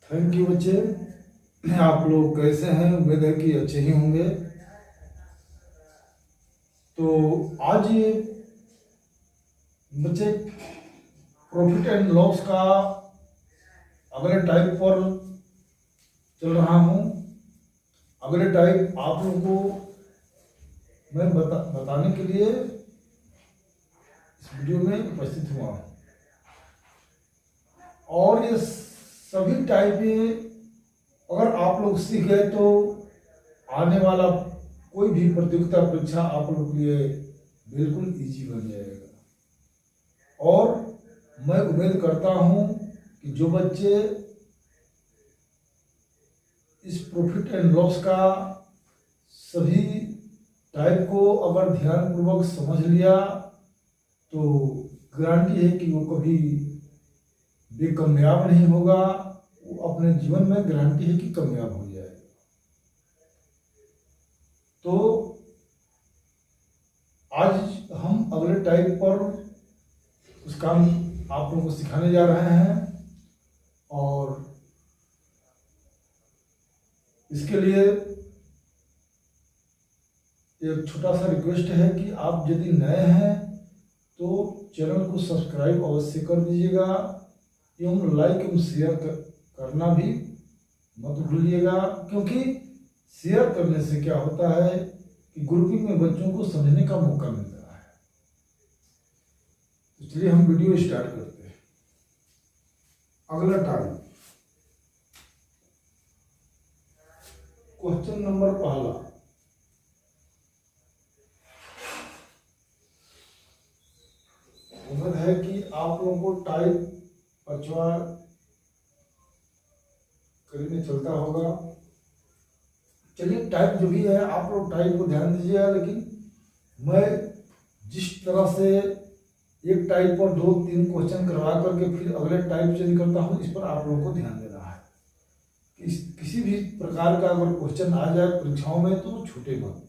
Thank you बच्चे। आप लोग कैसे हैं? उम्मीद है कि अच्छे ही होंगे। तो आज ये बच्चे प्रॉफिट एंड लॉस का अगले टाइप पर चल रहा हूँ। अगले टाइप आप लोगों को मैं बताने के लिए इस वीडियो में उपस्थित हुआ हूँ। और ये सभी टाइप अगर आप लोग सीख गए तो आने वाला कोई भी प्रतियोगिता परीक्षा आप लोग के लिए बिल्कुल इजी बन जाएगा। और मैं उम्मीद करता हूं कि जो बच्चे इस प्रॉफिट एंड लॉस का सभी टाइप को अगर ध्यानपूर्वक समझ लिया तो गारंटी है कि वो कभी बेकामयाब नहीं होगा। वो अपने जीवन में गारंटी है कि कामयाब हो जाएगा। तो आज हम अगले टाइप पर उस काम आप लोगों को सिखाने जा रहे हैं। और इसके लिए एक छोटा सा रिक्वेस्ट है कि आप यदि नए हैं तो चैनल को सब्सक्राइब अवश्य कर दीजिएगा एवं लाइक एवं शेयर करना भी मत भूलिएगा, क्योंकि शेयर करने से क्या होता है कि ग्रुपिंग में बच्चों को समझने का मौका मिलता है। तो चलिए हम वीडियो स्टार्ट करते हैं। अगला टाइप, क्वेश्चन नंबर पहला, उम्मीद है कि आप लोगों को टाइप पांचवा करने चलता होगा। चलिए टाइप जो भी है आप लोग टाइप को ध्यान दीजिएगा, लेकिन मैं जिस तरह से एक टाइप पर 2-3 क्वेश्चन करवा करके फिर अगले टाइप चेंज करता हूँ, इस पर आप लोगों को ध्यान देना है कि किसी भी प्रकार का अगर क्वेश्चन आ जाए परीक्षाओं में तो छूटे मत।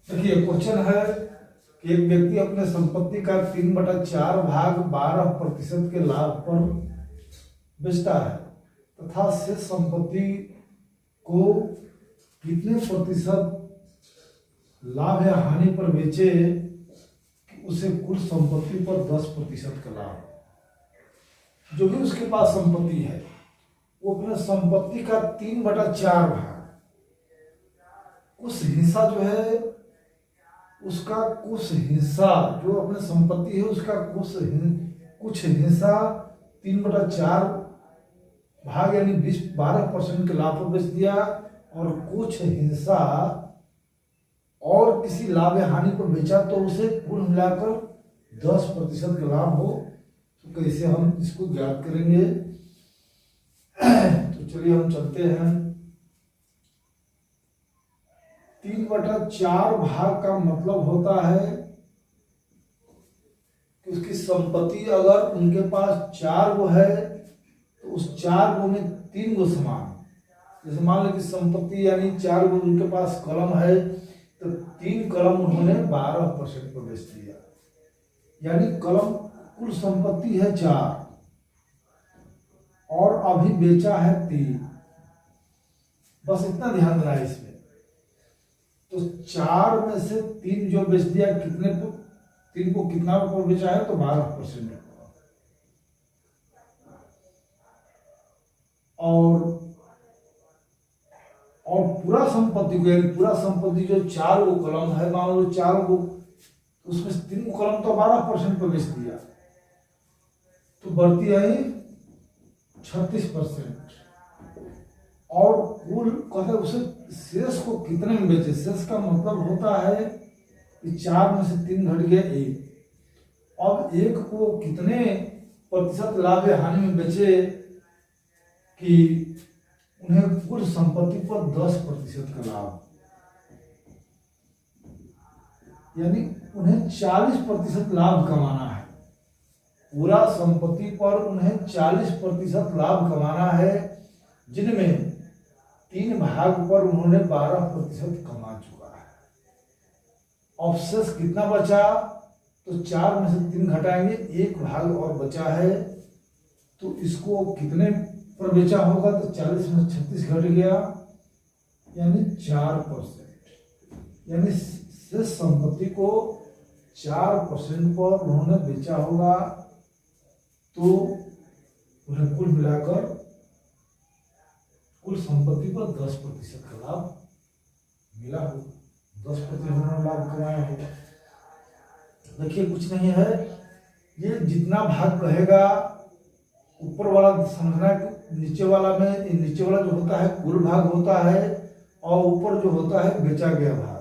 देखिए क्वेश्चन है कि एक व्यक्ति अपने संपत्ति का 3/4 भाग 12% के लाभ पर बेचता है तथा शेष संपत्ति को कितने प्रतिशत लाभ या हानि पर बेचे कि उसे कुल संपत्ति पर 10% का लाभ। जो भी उसके पास संपत्ति है वो अपने संपत्ति का 3/4 भाग, कुछ हिस्सा जो है उसका, कुछ हिस्सा जो अपने संपत्ति है उसका कुछ हिस्सा 3/4 भाग यानी 12% के लाभ पर बेच दिया, और कुछ हिस्सा और किसी लाभ या हानि पर बेचा तो उसे कुल मिलाकर 10% का लाभ हो। तो कैसे हम इसको ज्ञात करेंगे? तो चलिए हम चलते हैं। 3/4 भाग का मतलब होता है कि उसकी संपत्ति अगर उनके पास 4 गो है तो उस 4 गो में 3 गो समान, जैसे मान लो कि संपत्ति यानी 4 गो उनके पास कलम है तो 3 कलम उन्होंने 12% पर बेच दिया, यानी कलम कुल संपत्ति है 4 और अभी बेचा है 3। बस इतना ध्यान देना है इसमें। तो 4 में से 3 जो बेच दिया, कितने को 3 को कितना पर बेचा है? तो 12%। और पूरा संपत्ति को, यानी पूरा संपत्ति जो 4 गो कलम है, मान लो 4 गो, उसमें से 3 कलम तो 12% पर बेच दिया, तो बढ़ती आई 36%। और कुल कहते उसे शेष को कितने में बेचे? शेष का मतलब होता है कि 4 में से 3 घट गया 1। अब 1 को कितने प्रतिशत लाभ या हानि में बेचे कि उन्हें कुल संपत्ति पर 10% का लाभ, यानी उन्हें 40% लाभ कमाना है। पूरा संपत्ति पर उन्हें 40% लाभ कमाना है, जिनमें 3 भाग पर उन्होंने 12% कमा चुका है। अवशेष कितना बचा? तो 4 में से 3 घटाएंगे, 1 भाग और बचा है, तो इसको कितने पर बेचा होगा? तो 40 में 36 घट गया, यानी 4%, यानी शेष संपत्ति को 4% पर उन्होंने बेचा होगा, तो उन्हें कुल मिलाकर कुल संपत्ति पर 10% का लाभ मिला होगा। 10% उन्होंने लाभ कमाया होगा। देखिए कुछ नहीं है, ये जितना भाग कहेगा ऊपर वाला समझना, नीचे वाला में, नीचे वाला जो होता है कुल भाग होता है, और ऊपर जो होता है बेचा गया भाग।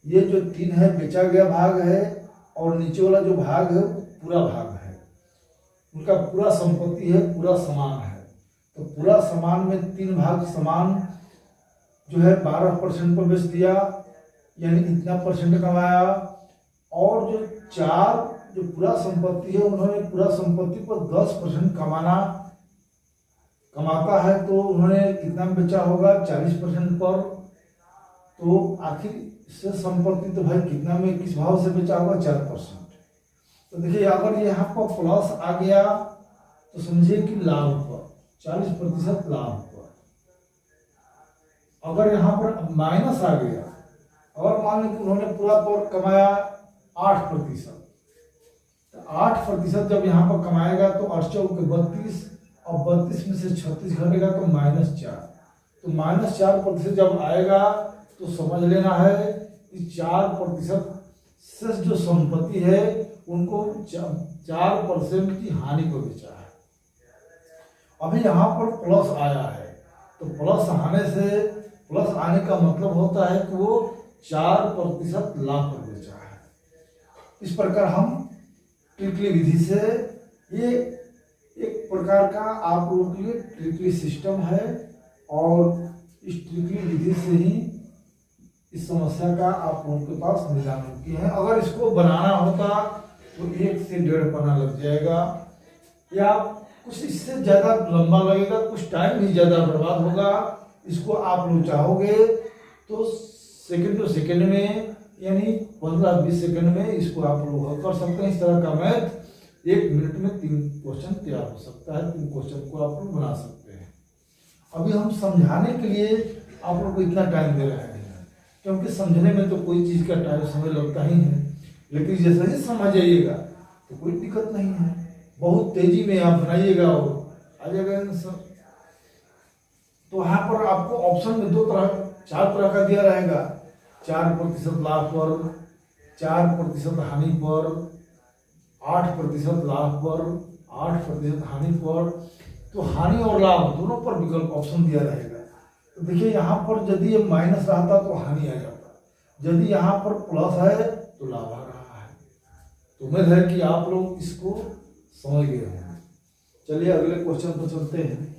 ये जो 3 है बेचा गया भाग है, और नीचे वाला जो भाग है पूरा भाग है। उनका पूरा संपत्ति है, पूरा समान है। तो पूरा समान में 3 भाग समान जो है 12% पर बेच दिया, यानी इतना परसेंट कमाया। और जो 4 जो पूरा संपत्ति है, उन्होंने पूरा संपत्ति पर 10% कमाता है, तो उन्होंने कितना बेचा होगा? 40% पर। तो आखिर से संपत्ति तो भाई कितना में, किस भाव से बेचा होगा? 4%। तो देखिए अगर यहाँ पर प्लस आ गया तो समझिए कि लाभ पर 40% लाभ पर। अगर यहाँ पर माइनस आ गया, और मान लो कि उन्होंने पूरा पर कमाया 8%, तो 8% जब यहाँ पर कमाएगा तो 8 चौक 32, और 32 में से 36 घटेगा तो -4। तो -4% जब आएगा तो समझ लेना है कि 4% से जो संपत्ति है उनको 4% की हानि को बेचा है। अभी यहाँ पर प्लस आया है, तो प्लस आने का मतलब होता है कि वो 4% लाभ पर बेचा है। इस प्रकार हम ट्रिकली विधि से, ये एक प्रकार का आप लोगों के लिए ट्रिकली सिस्टम है, और इस ट्रिकली विधि से ही इस समस्या का आप लोगों के पास निदान मुमकिन है। अगर इसको बनाना होता तो 1 से 1.5 पन्ना लग जाएगा, या कुछ इससे ज़्यादा लंबा लगेगा, कुछ टाइम भी ज़्यादा बर्बाद होगा। इसको आप लोग चाहोगे तो सेकंड टू सेकंड में, यानी 15-20 सेकंड में इसको आप लोग हल कर सकते हैं। इस तरह का मैथ 1 मिनट में 3 क्वेश्चन तैयार हो सकता है। 3 क्वेश्चन को आप लोग बना सकते हैं। अभी हम समझाने के लिए आप लोग को इतना टाइम दे रहे हैं, क्योंकि समझने में तो कोई चीज़ का टाइम समय लगता ही है, लेकिन जैसे ही समझ जाइएगा तो कोई दिक्कत नहीं है, बहुत तेजी में आप बनाइएगा और आ जाएगा आंसर। तो यहाँ पर आपको ऑप्शन में चार तरह का दिया रहेगा, 4% लाभ पर, 4% हानि पर, 8% लाभ पर, 8% हानि पर। तो हानि और लाभ दोनों पर विकल्प ऑप्शन दिया रहेगा। तो देखिए यहाँ पर यदि ये माइनस रहता तो हानि आ जाता, यदि यहाँ पर प्लस है तो लाभ आ रहा है। तो उम्मीद है कि आप लोग इसको समझ गए होंगे। चलिए अगले क्वेश्चन पर चलते हैं।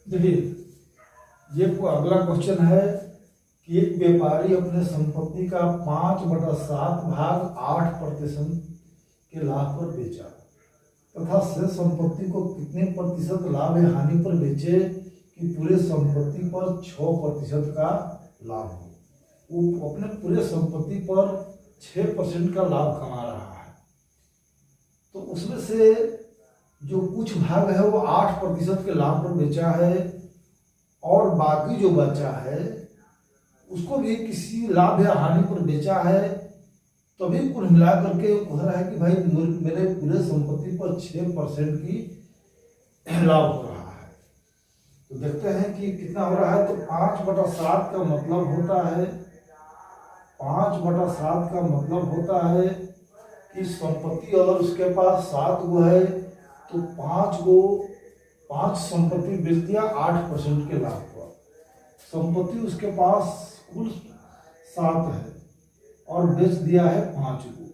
देखिए ये अगला क्वेश्चन है कि एक व्यापारी अपने संपत्ति का 5/7 भाग 8% के लाभ पर बेचा तथा शेष संपत्ति को कितने प्रतिशत लाभ या हानि पर बेचे कि पूरे संपत्ति पर 6% का लाभ हो। वो अपने पूरे संपत्ति पर 6% का लाभ कमा रहा है। तो उसमें से जो कुछ भाग है वो 8% के लाभ पर बेचा है और बाकी जो बचा है उसको भी किसी लाभ या हानि पर बेचा है। तभी कुल मिला करके कह रहा है कि भाई मेरे पूरे संपत्ति पर 6% की लाभ हो रहा है। तो देखते हैं कि कितना हो रहा है। तो 5/7 का मतलब होता है 5/7 का मतलब होता है कि संपत्ति अगर उसके पास 7 गो है तो 5 संपत्ति बेच दिया 8% के लाभ पर। संपत्ति उसके पास कुल 7 है और बेच दिया है 5 गो।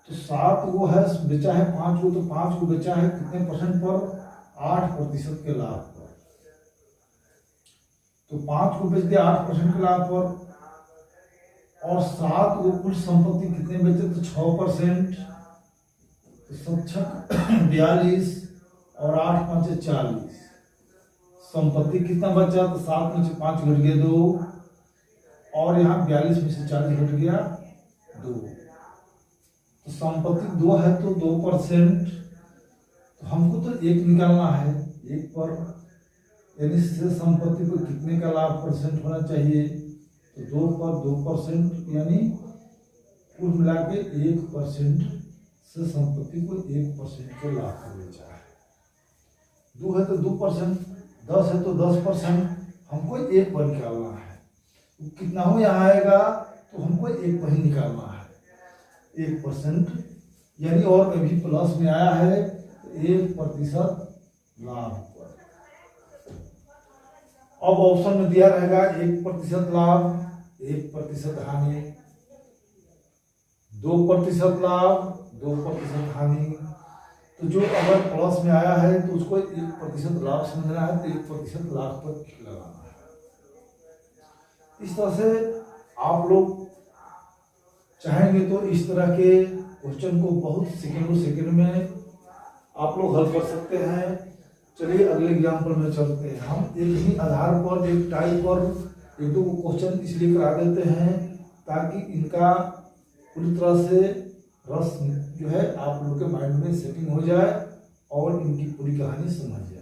तो 7 गो है बेचा है 5 गो, तो 5 गो बेचा है कितने परसेंट पर? 8% के लाभ पर। तो 5 को बेच दिया 8% के लाभ पर और 7 गो कुल संपत्ति कितने बेचे? तो 6%। तो 7 42 और 8 5 40। संपत्ति कितना बचा? तो 7 में से 5 घट गया 2 और यहाँ 42 में से 40 घट गया 2। तो संपत्ति 2 है तो 2%। तो हमको तो 1 निकालना है। 1 पर यानी से संपत्ति को कितने का लाभ परसेंट होना चाहिए? तो 2 पर 2% यानी कुल मिला के 1% से संपत्ति को 1% के लाभ पर बेचा है। 2 है तो 2%, 10 है तो 10%, हमको 1 पर निकालना है। कितना हो यहाँ आएगा तो हमको 1 पर ही निकालना है। 1% यानी और कभी प्लस में आया है तो 1% लाभ पर। अब ऑप्शन में दिया रहेगा 1% लाभ, 1% हानि, 2% लाभ, 2% हानि। तो जो अगर प्लस में आया है तो उसको 1% लाभ समझना है, तो 1% लाभ पर लगाना है। इस तरह से आप लोग चाहेंगे तो इस तरह के क्वेश्चन को बहुत सेकंड में आप लोग हल कर सकते हैं। चलिए अगले एग्जाम्पल में चलते हैं। हम एक ही आधार पर एक टाइप पर 1-2 क्वेश्चन इसलिए करा देते हैं ताकि इनका पूरी तरह से रस जो है आप लोग के माइंड में सेटिंग हो जाए और इनकी पूरी कहानी समझ जाए।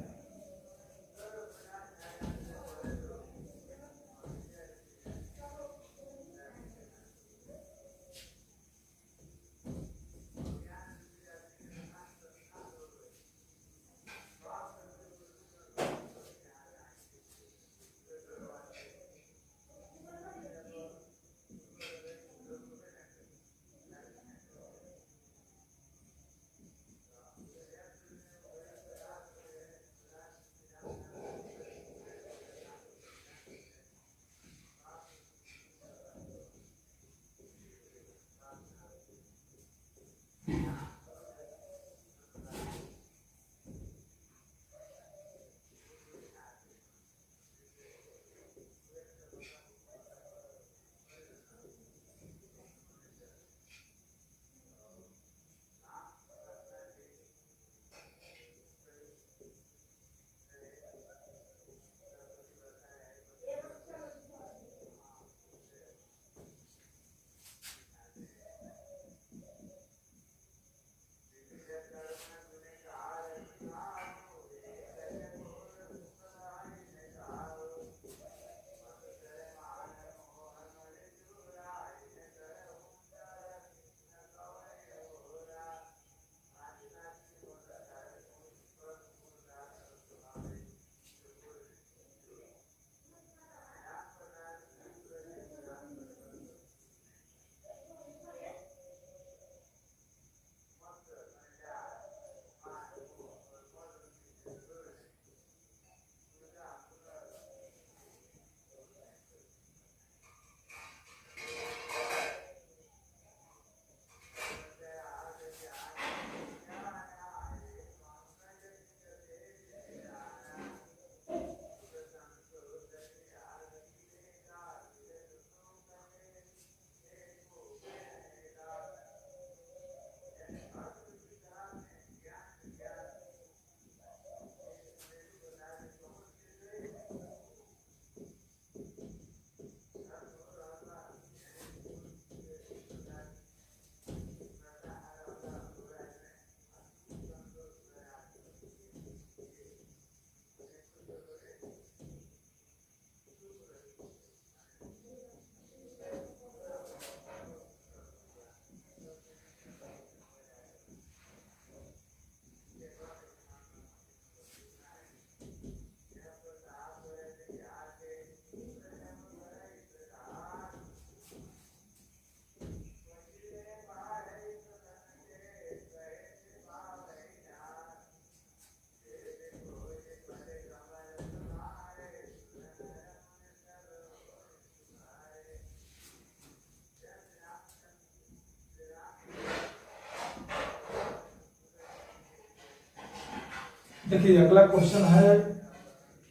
देखिए अगला क्वेश्चन है,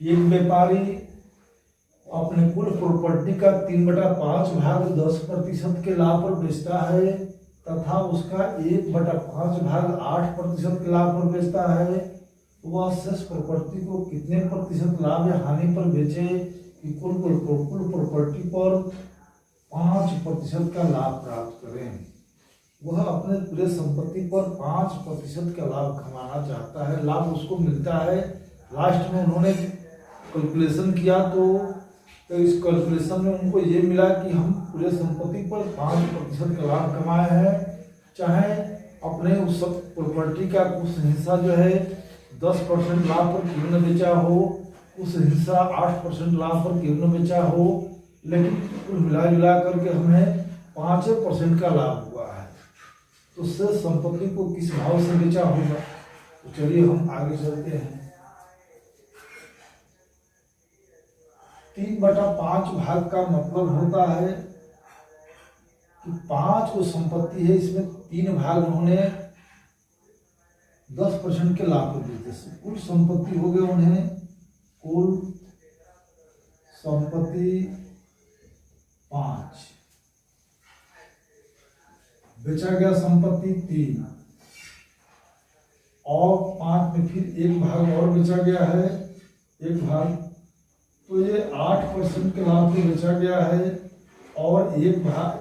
एक व्यापारी अपने कुल प्रॉपर्टी का 3/5 भाग 10% के लाभ पर बेचता है तथा उसका 1/5 भाग 8% के लाभ पर बेचता है। वह शेष प्रॉपर्टी को कितने प्रतिशत लाभ या हानि पर बेचे कि कुल प्रॉपर्टी पर 5% का लाभ प्राप्त करें। वह अपने पूरे संपत्ति पर 5% का लाभ कमाना चाहता है। लाभ उसको मिलता है, लास्ट में उन्होंने कैलकुलेशन किया तो तो इस कैलकुलेशन में उनको ये मिला कि हम पूरे संपत्ति पर 5% का लाभ कमाए हैं, चाहे अपने उस प्रॉपर्टी का कुछ हिस्सा जो है 10% लाभ पर क्यों न बेचा हो, उस हिस्सा 8% लाभ पर क्यों न बेचा हो, लेकिन कुल मिला जुला करके हमें 5% का लाभ हुआ है। तो शेष संपत्ति को किस भाव से बेचा होगा, तो चलिए हम आगे चलते हैं। 3/5 भाग का मतलब होता है कि 5 को संपत्ति है, इसमें 3 भाग उन्होंने 10% के लाभ पर देते, कुल संपत्ति हो गए उन्हें, कुल संपत्ति 5, बेचा गया संपत्ति 3 और 5 में फिर 1 भाग और बेचा गया है, 1 भाग, तो ये 8% के लाभ पे बेचा गया है और 1 भाग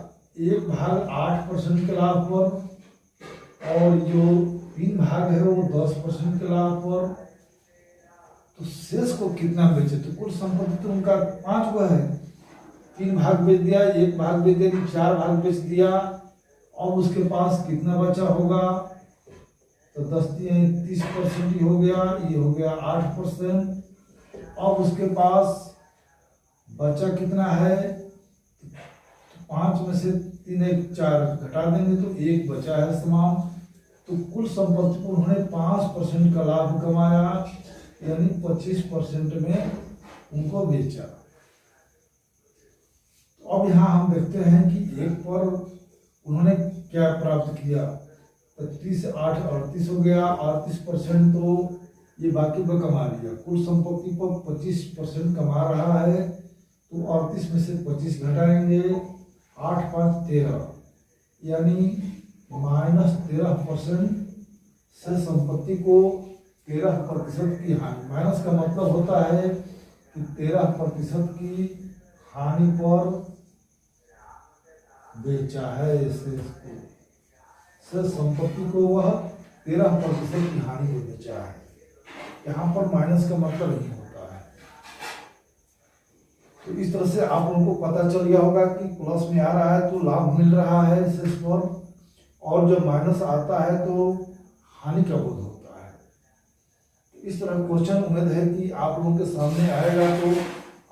8% के लाभ पर, और जो 3 भाग है वो 10% के लाभ पर। तो शेष को कितना बेचे, तो कुल संपत्ति तो उनका 5 को है, 3 भाग बेच दिया, 1 भाग बेच दिया, 4 भाग बेच दिया, अब उसके पास कितना बचा होगा, तो 30% ही हो गया, ये हो गया 8%। अब उसके पास बचा कितना है, 5 में से 3 1 4 घटा देंगे तो 1 बचा है समान। तो कुल संपत्ति को उन्होंने 5% का लाभ कमाया, यानी 25% में उनको बेचा। तो अब यहाँ हम देखते हैं कि 1 पर उन्होंने क्या प्राप्त किया, 30 8 38 हो गया, 38% तो ये बाकी पर कमा लिया, कुल संपत्ति पर 25% कमा रहा है, तो 38 में से 25 घटाएंगे, 8 5 13, यानी -13% से संपत्ति को 13% की हानि, माइनस का मतलब होता है कि 13% की हानि पर बेचा है, से संपत्ति को वह 13% की हानि को बेचा है। यहाँ पर माइनस का मतलब नहीं होता है। तो इस तरह से आप लोगों को पता चल गया होगा कि प्लस में आ रहा है तो लाभ मिल रहा है शेष पर, और जब माइनस आता है तो हानि का बोध होता है। इस तरह क्वेश्चन उम्मीद है कि आप लोगों के सामने आएगा, तो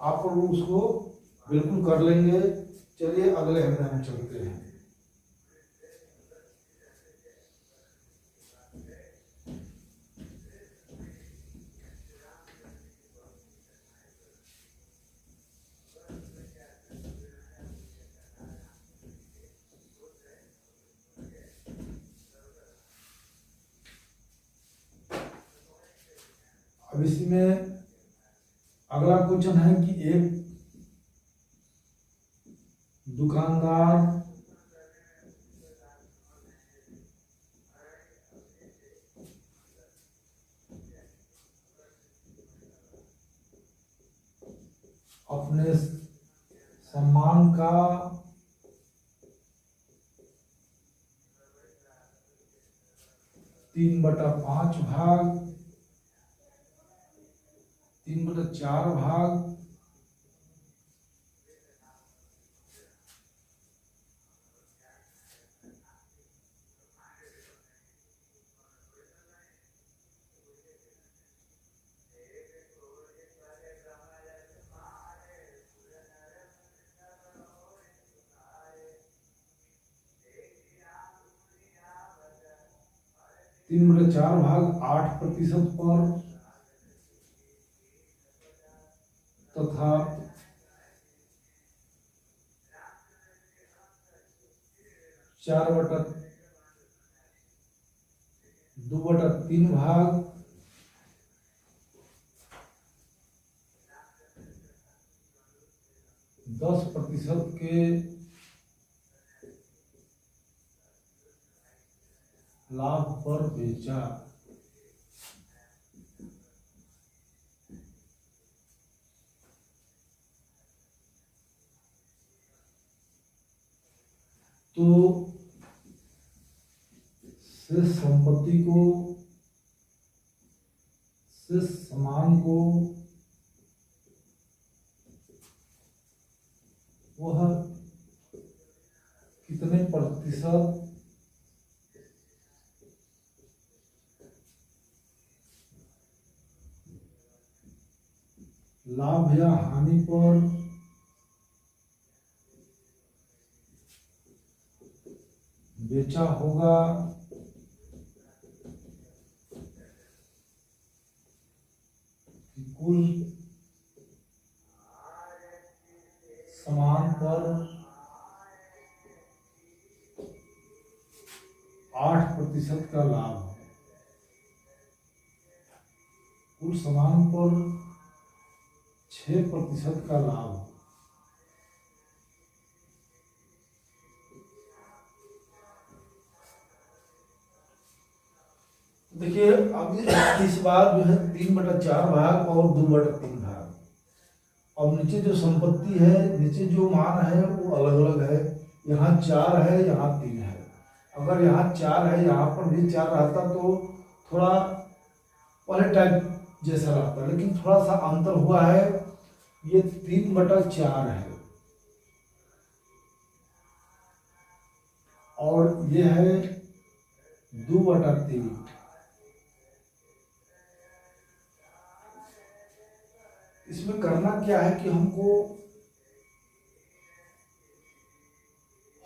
आप लोग उसको बिल्कुल कर लेंगे। चलिए अगले अध्याय में चलते हैं। अब इसमें अगला क्वेश्चन है कि एक दुकानदार अपने सामान का 3/5 भाग, 3/4 भाग तीन बटे चार भाग 8% पर तथा 4/2/3 भाग 10% के लाभ पर बेचा। तो शेष संपत्ति को, शेष सामान को वह कितने प्रतिशत लाभ या हानि पर बेचा होगा कि कुल सामान पर 8% का लाभ है। कुल सामान पर 6% का लाभ है। देखिए अब इस बार जो है 3/4 भाग और 2/3 भाग। अब नीचे जो संपत्ति है, नीचे जो मान है वो अलग अलग है। यहाँ 4 है, यहाँ 3 है। अगर यहाँ 4 है, यहाँ पर भी 4 रहता तो थोड़ा पहले टाइप जैसा रहता, लेकिन थोड़ा सा अंतर हुआ है। ये 3/4 है और ये है 2/3। इसमें करना क्या है कि हमको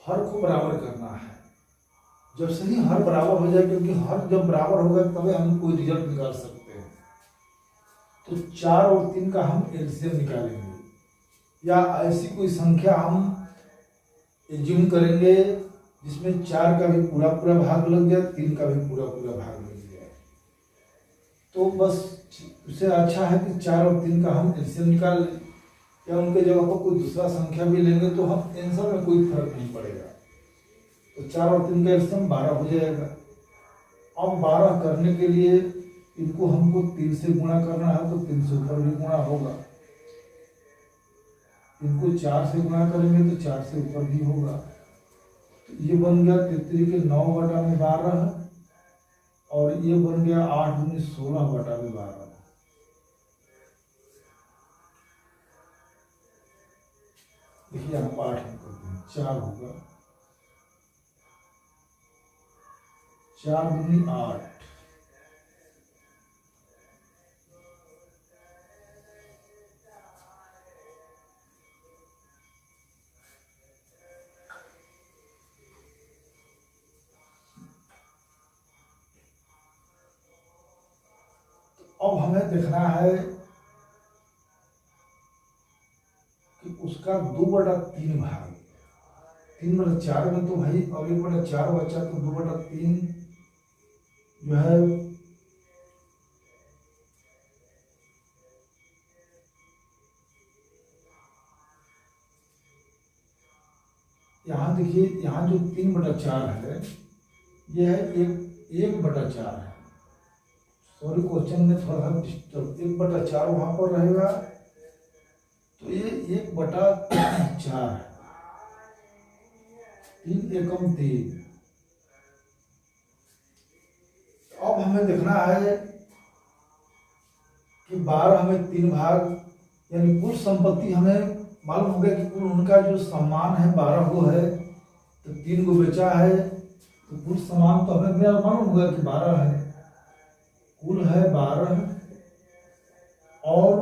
हर को बराबर करना है। जब से ही हर बराबर हो जाए, क्योंकि हर जब बराबर होगा तभी हम कोई रिजल्ट निकाल सकते हैं। तो 4 और 3 का हम एलसीएम निकालेंगे, या ऐसी कोई संख्या हम एज्यूम करेंगे जिसमें 4 का भी पूरा पूरा भाग लग जाए, 3 का भी पूरा पूरा भाग लग जाए। तो बस उससे अच्छा है कि 4 और 3 का हम एलसीएम निकाल लें, या उनके जगह पर कोई दूसरा संख्या भी लेंगे तो हम आंसर में कोई फर्क नहीं पड़ेगा। तो 4 और 3 का एलसीएम 12 हो जाएगा। अब 12 करने के लिए इनको हमको 3 से गुणा करना है, तो 3 से ऊपर भी गुणा होगा। इनको 4 से गुणा करेंगे तो 4 से ऊपर भी होगा। तो ये बन गया 33 के 9/12 और ये बन गया 8 दूनी 16/12। देखिए हम 8 करते हैं, 4 होगा, 4 दूनी 8। अब हमें देखना है कि उसका 2/3 भाग। 3/4 में तो भाई अब 1/4 बचा, तो 2/3 जो है यहाँ देखिए, यहाँ जो 3/4 है ये है 1/4 है। सॉरी, क्वेश्चन में थोड़ा सा डिस्टर्ब। 1/4 वहां पर रहेगा, तो ये 1/4 है। 3 एकम 3। अब हमें देखना है कि 12 में 3 भाग, यानी कुल संपत्ति हमें मालूम हो गया कि कुल उनका जो सम्मान है 12 को है, तो 3 को बेचा है, तो कुल सम्मान तो हमें मालूम होगा कि 12 है। कुल है 12 और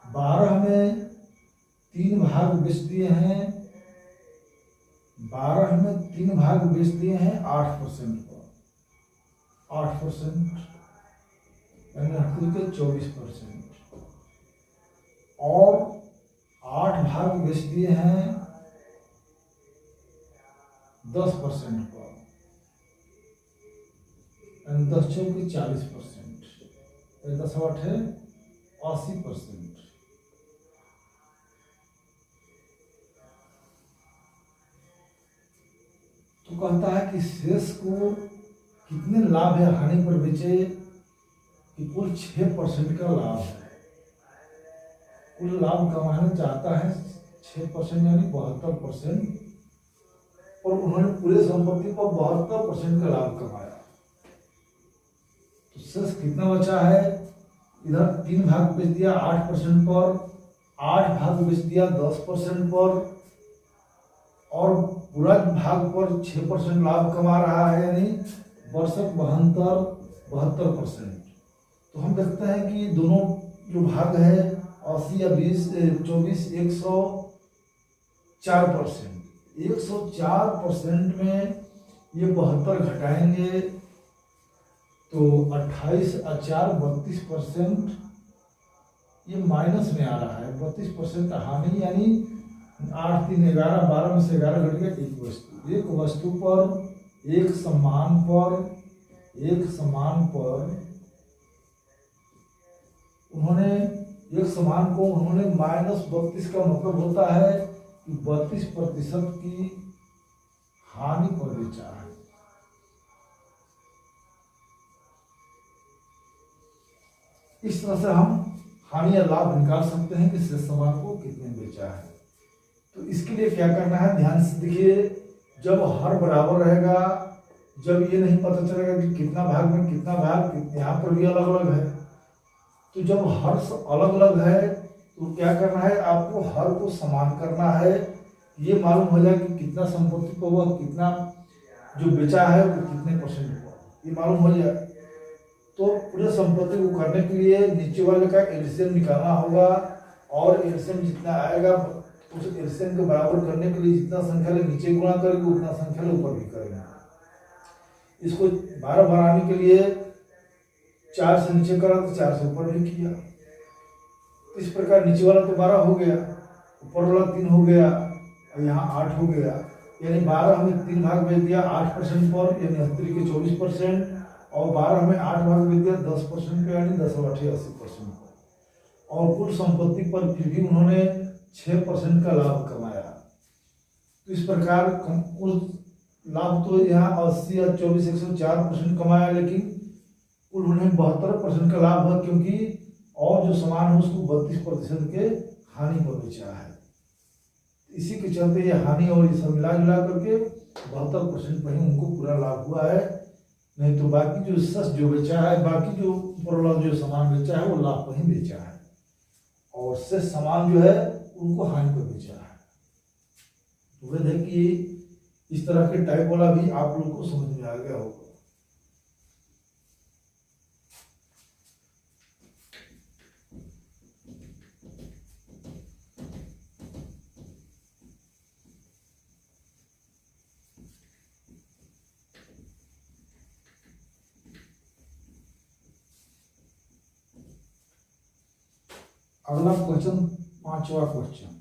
12 में 3 भाग बेच दिए हैं। 12 में 3 भाग बेच दिए हैं 8% पर। 8% यानी 38 के 24%। और 8 भाग बेच दिए हैं 10% पर, 10 चौके 40%, 10 8 है 80%। तो कहता है कि शेष को कितने लाभ या हानि पर बेचे, कि कुल 6% का लाभ है। कुल लाभ कमाना चाहता है 6% यानी 72%, और उन्होंने पूरे संपत्ति पर 72% का लाभ कमाया। तो शेष कितना बचा है? इधर 3 भाग बेच दिया 8% पर, 8 भाग बेच दिया 10% पर, और पूरा भाग पर 6% लाभ कमा रहा है, यानी वर्षक 72-72%। तो हम देखते हैं कि दोनों जो भाग है 80 या 24 104%। 104% में ये 72 घटाएंगे तो 28 और 4 32%, ये माइनस में आ रहा है। 32% हानि, यानी 8 3 11, 12 में से 11 घट गया। एक वस्तु पर एक समान पर उन्होंने -32 का मतलब होता है कि 32% की हानि पर बेचा है। इस तरह से हम हानि या लाभ निकाल सकते हैं कि शेष सामान को कितने में बेचा है। तो इसके लिए क्या करना है, ध्यान से देखिए। जब हर बराबर रहेगा, जब ये नहीं पता चलेगा कि कितना भाग में कितना भाग, यहाँ पर भी अलग अलग है, तो जब हर अलग अलग है तो क्या करना है, आपको हर को समान करना है। ये मालूम हो जाए कि कितना संपत्ति को वह कितना जो बेचा है वो कितने % हुआ, ये मालूम हो जाए। तो पूरे संपत्ति को करने के लिए नीचे वाले का एलसीएम निकालना होगा, और एलसीएम जितना आएगा उस एलसीएम को बराबर करने के लिए जितना संख्या ले नीचे गुणा करेंगे उतना संख्या ले ऊपर भी करेंगे। इसको 12 बनाने के लिए 4 से नीचे करा तो 4 से ऊपर भी किया। इस प्रकार नीचे वाला तो 12 हो गया, ऊपर वाला 3 हो गया, और यहाँ 8 हो गया। यानी 12 हमें 3 भाग भेज दिया 8% पर, यानी 80 के 24%, और 12 हमें 8 भाग भेज दिया 10% पे, यानी 10 और 8 80% पर। और कुल संपत्ति पर फिर भी उन्होंने 6% का लाभ कमाया। तो इस प्रकार कुल लाभ तो यहाँ 80 या 24 104% कमाया, लेकिन कुल उन्हें 72% का लाभ है, क्योंकि और जो सामान है उसको 32% के हानि पर बेचा है। इसी के चलते ये हानि और ये सब मिला जुला करके 72% पर ही उनको पूरा लाभ हुआ है। नहीं तो बाकी जो सस जो बेचा है, बाकी जो ऊपर जो सामान बेचा है वो लाभ पर ही बेचा है, और शेष सामान जो है उनको हानि पर बेचा है। तो उम्मीद है कि इस तरह के टाइप वाला भी आप लोगों को समझ में आ गया होगा। अगला क्वेश्चन, 5वां क्वेश्चन।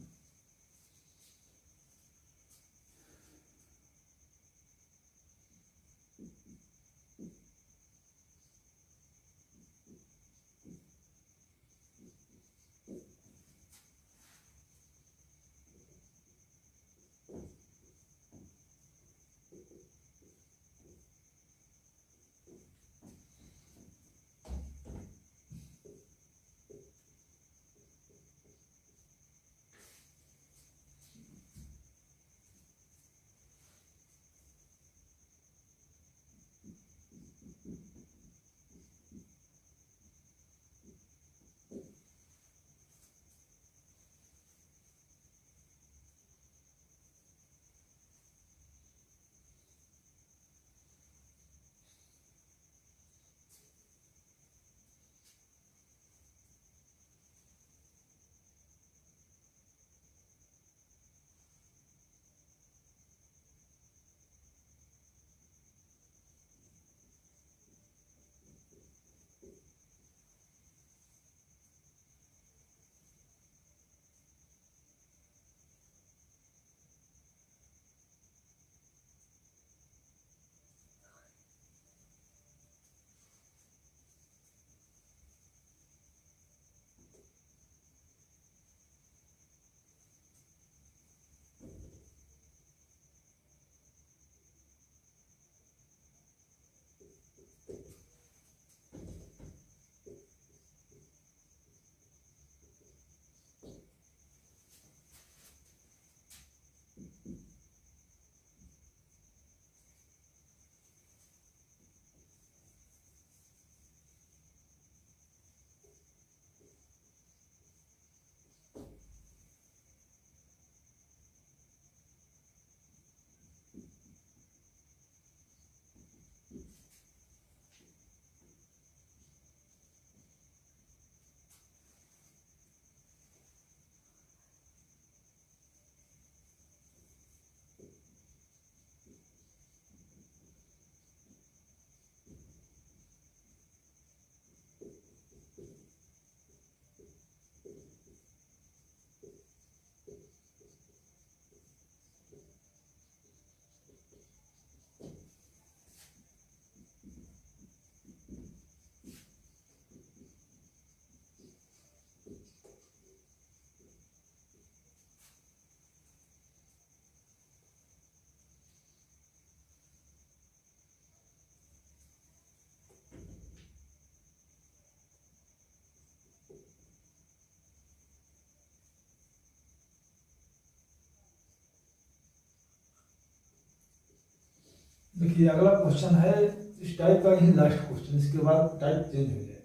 देखिए अगला क्वेश्चन है इस टाइप का, ही लास्ट क्वेश्चन, इसके बाद टाइप चेंज हो जाए।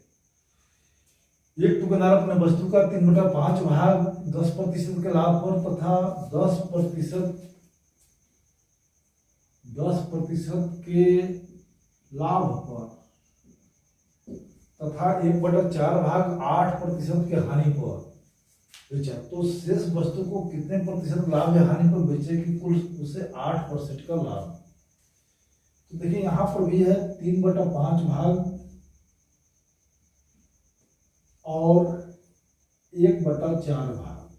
एक दुकानदार अपने वस्तु का 3/5 भाग 10% के लाभ पर तथा 10% के लाभ पर तथा 1/4 भाग 8% के हानि पर बेचा, तो शेष वस्तु को कितने प्रतिशत लाभ या हानि पर बेचे कि कुल उसे 8% का लाभ। तो देखिए यहाँ पर भी है 3/5 भाग और 1/4 भाग।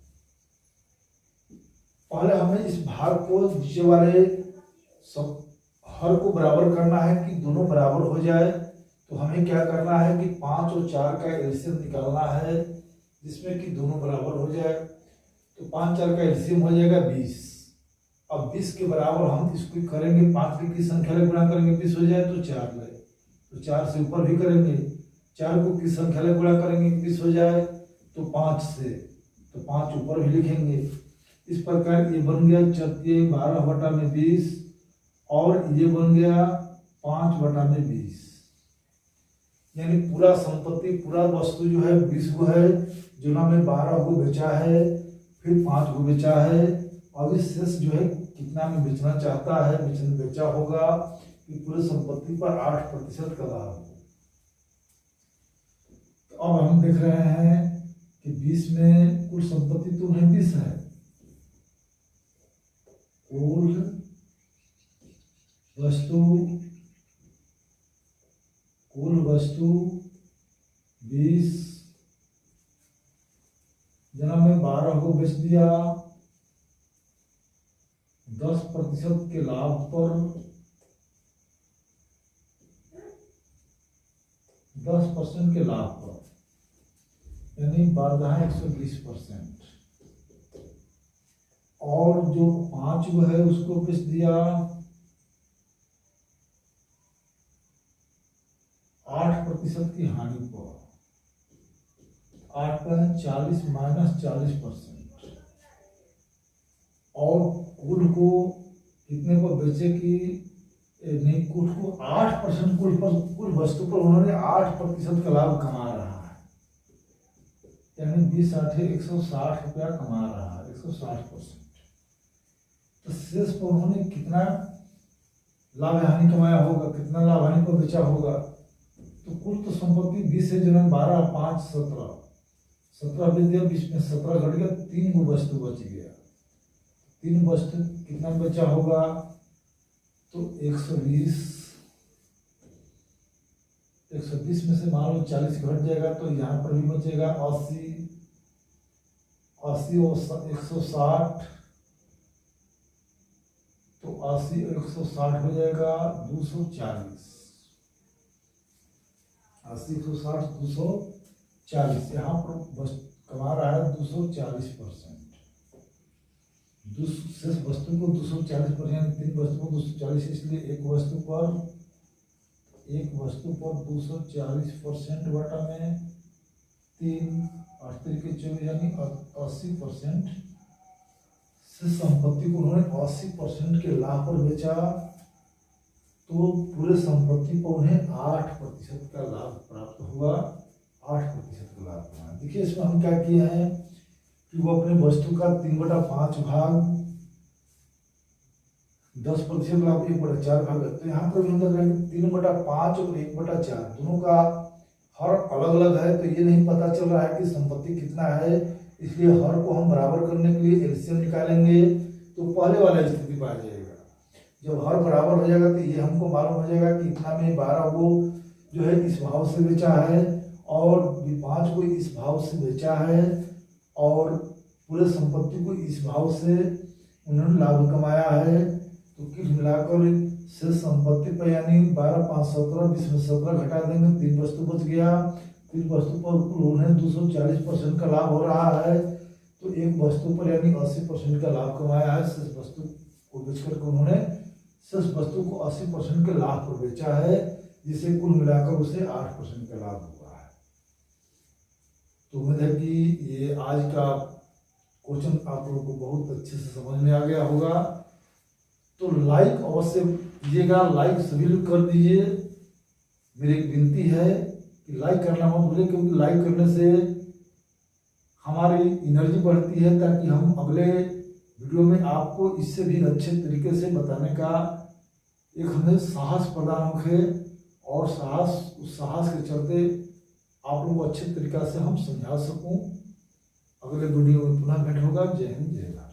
पहले हमें इस भाग को नीचे वाले सब हर को बराबर करना है कि दोनों बराबर हो जाए। तो हमें क्या करना है कि 5 और 4 का एलसीएम निकालना है जिसमें कि दोनों बराबर हो जाए। तो 5 4 का एलसीएम हो जाएगा 20। अब 20 के बराबर हम इसको करेंगे, 5 की संख्या ले गुणा करेंगे 20 हो जाए तो 4 ले, तो 4 से ऊपर भी करेंगे, 4 को किस संख्या ले गुणा करेंगे 20 हो जाए तो 5 से, तो 5 ऊपर भी लिखेंगे। इस प्रकार ये बन गया 12/20 और ये बन गया 5/20, यानी पूरा संपत्ति पूरा वस्तु जो है 20 को है, जो ना में 12 को बेचा है, फिर 5 को बेचा है। अब इस शेष जो है कितना में बेचना चाहता है, बेचा होगा कि पूरे संपत्ति पर 8% का लाभ हो। तो अब हम देख रहे हैं कि 20 में कुल संपत्ति तो नहीं 20 है, कुल वस्तु 20, जना में 12 को बेच दिया 10% के लाभ पर, 10% के लाभ पर, यानी 120%। और जो 5 को है उसको बेच दिया 8% की हानि पर, 8 पर 40 -40%। और कुल को कितने पर बेचे कि नहीं, कुल को 8%, कुल वस्तु पर उन्होंने 8% का लाभ कमा रहा है, यानी 20 8 160 रुपया कमा रहा है, 160%। तो शेष पर उन्होंने कितना लाभ हानि कमाया होगा, कितना लाभ हानि पर बेचा होगा। तो कुल तो संपत्ति 20 है, जो 12 5 17 बेच दिया, 20 में 17 घट गया, 3 गो वस्तु बच गया। 3 वस्तु कितना बचा होगा, तो 120 में से मान लो 40 घट जाएगा, तो यहाँ पर भी बचेगा 80 और 160, तो 80 और 160 हो जाएगा 240, 80 160 240, यहाँ पर कमा रहा है 240%। शेष वस्तु को 240%, यानी 3 वस्तु को 240, इसलिए एक वस्तु पर 240% बटा में 3 8 तरीके 24, यानी 80%। से संपत्ति को उन्होंने 80% के लाभ पर बेचा, तो पूरे संपत्ति पर उन्हें 8% का लाभ प्राप्त हुआ, 8% का लाभ हुआ। देखिए इसमें हम क्या किए हैं कि वो अपने वस्तु का 3/5 भाग 10% लाभ 1/4 भाग, तो यहाँ पर भी हम देख रहे हैं 3/5 और 1/4 दोनों का हर अलग अलग है, तो ये नहीं पता चल रहा है कि संपत्ति कितना है, इसलिए हर को हम बराबर करने के लिए एलसीएम निकालेंगे तो पहले वाला स्थिति पा जाएगा। जब हर बराबर हो जाएगा तो ये हमको मालूम हो जाएगा कि इतना में 12 को जो है इस भाव से बेचा है और 5 को इस भाव से बेचा है और पूरे संपत्ति को इस भाव से उन्होंने लाभ कमाया है। तो कुल मिलाकर शेष संपत्ति पर, यानी 12 5 17, 20 में 17 घटा देंगे, 3 वस्तु बच गया, 3 वस्तु पर कुल उन्हें 240% का लाभ हो रहा है। तो एक वस्तु पर यानी 80% का लाभ कमाया है, शेष वस्तु को बेचकर उन्होंने शेष वस्तु को 80% के लाभ पर बेचा है, जिसे कुल मिलाकर उसे 8% का लाभ हुआ है। तो उम्मीद है कि ये आज का क्वेश्चन आप लोगों को बहुत अच्छे से समझ में आ गया होगा। तो लाइक अवश्य कीजिएगा, लाइक सभी लोग कर दीजिए। मेरी एक विनती है कि लाइक करना मत भूलिए, क्योंकि लाइक करने से हमारी एनर्जी बढ़ती है, ताकि हम अगले वीडियो में आपको इससे भी अच्छे तरीके से बताने का एक हमें साहस प्रदान होखे, और उस साहस के चलते आप लोगों को अच्छे तरीक़ा से हम समझा सकूं। अगले वीडियो में पुनः भेंट होगा। जय हिंद, जय भारत।